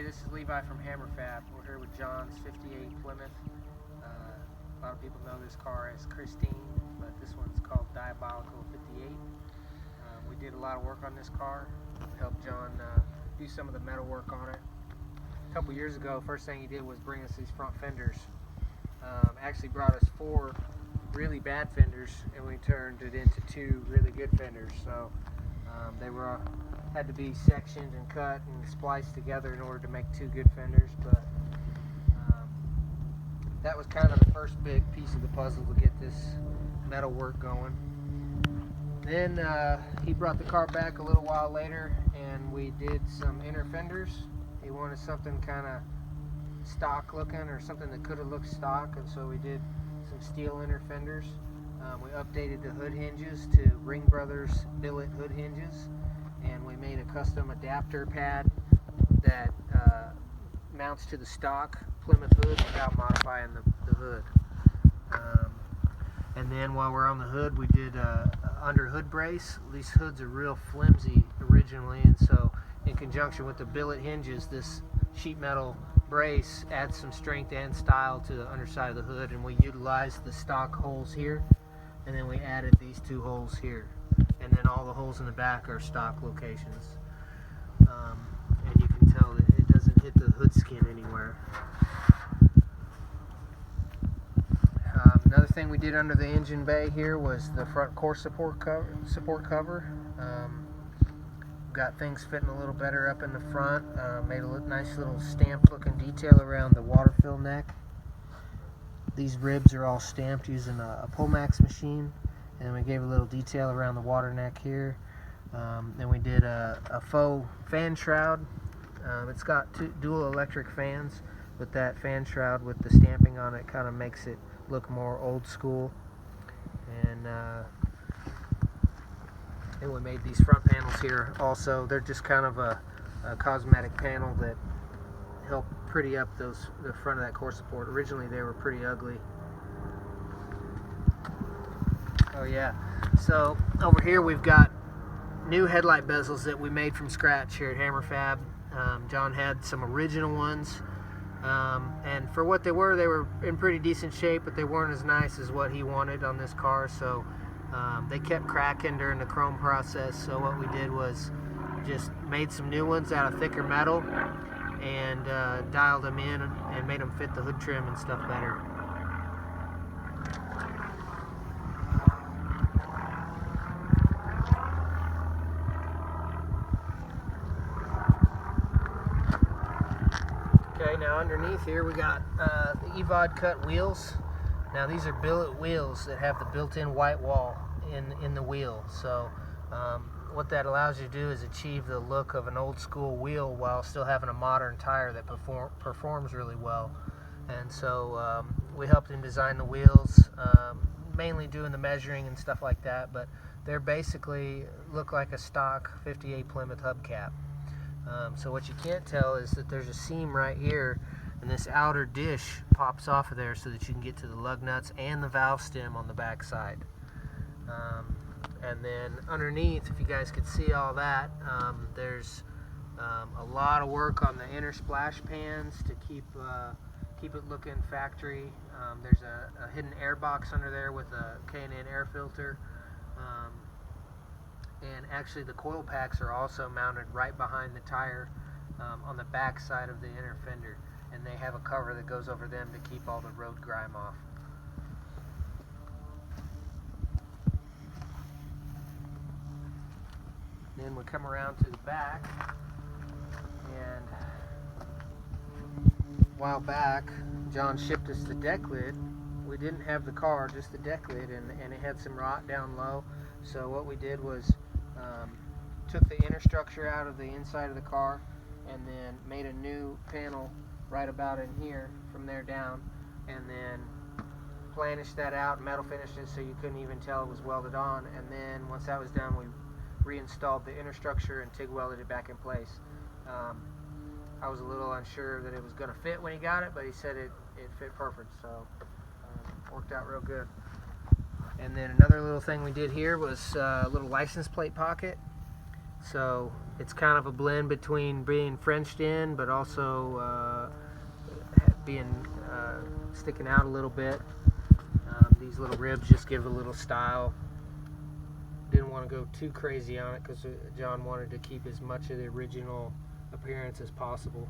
Hey, this is Levi from Hammer Fab. We're here with John's 58 Plymouth. A lot of people know this car as Christine, but this one's called Diabolical 58. We did a lot of work on this car. We helped John do some of the metal work on it. A couple years ago, first thing he did was bring us these front fenders. Actually brought us 4 really bad fenders, and we turned it into 2 really good fenders. So they had to be sectioned and cut and spliced together in order to make 2 good fenders, but that was kind of the first big piece of the puzzle to get this metal work going. Then he brought the car back a little while later, and we did some inner fenders. He wanted something kind of stock looking, or something that could have looked stock, and so we did some steel inner fenders. We updated the hood hinges to Ring Brothers billet hood hinges, and we made a custom adapter pad that mounts to the stock Plymouth hood without modifying the hood. And then while we're on the hood, we did under hood brace. These hoods are real flimsy originally, and so in conjunction with the billet hinges, this sheet metal brace adds some strength and style to the underside of the hood, and we utilized the stock holes here, and then we added these 2 holes here, and then all the holes in the back are stock locations. And you can tell that it doesn't hit the hood skin anywhere. Another thing we did under the engine bay here was the front core support cover. Got things fitting a little better up in the front. Made a nice little stamped looking detail around the water fill neck. These ribs are all stamped using a Pullmax machine, and we gave a little detail around the water neck here. Then we did a faux fan shroud. It's got 2 dual electric fans, but that fan shroud with the stamping on it kind of makes it look more old school. And we made these front panels here also. They're just kind of a cosmetic panel that help pretty up the front of that core support. Originally they were pretty ugly. Oh yeah, so over here we've got new headlight bezels that we made from scratch here at Hammer Fab. John had some original ones, and for what they were in pretty decent shape, but they weren't as nice as what he wanted on this car, so they kept cracking during the chrome process. So what we did was just made some new ones out of thicker metal and dialed them in and made them fit the hood trim and stuff better. Okay, now underneath here we got the EVOD cut wheels. Now these are billet wheels that have the built-in white wall in the wheel. So what that allows you to do is achieve the look of an old school wheel while still having a modern tire that performs really well. And so we helped him design the wheels, mainly doing the measuring and stuff like that, but they're basically look like a stock 58 Plymouth hubcap. So what you can't tell is that there's a seam right here, and this outer dish pops off of there so that you can get to the lug nuts and the valve stem on the back side. And then underneath, if you guys could see all that, there's a lot of work on the inner splash pans to keep it looking factory. There's a hidden air box under there with a K&N air filter. And actually the coil packs are also mounted right behind the tire on the back side of the inner fender, and they have a cover that goes over them to keep all the road grime off. Then we come around to the back, and a while back John shipped us the deck lid. We didn't have the car, just the deck lid, and it had some rot down low. So what we did was took the inner structure out of the inside of the car, and then made a new panel right about in here from there down, and then planished that out, metal finished it so you couldn't even tell it was welded on. And then once that was done, we reinstalled the inner structure and TIG welded it back in place. I was a little unsure that it was going to fit when he got it, but he said it fit perfect, so worked out real good. And then another little thing we did here was a little license plate pocket. So it's kind of a blend between being Frenched in, but also being sticking out a little bit. These little ribs just give a little style. Didn't want to go too crazy on it because John wanted to keep as much of the original appearance as possible.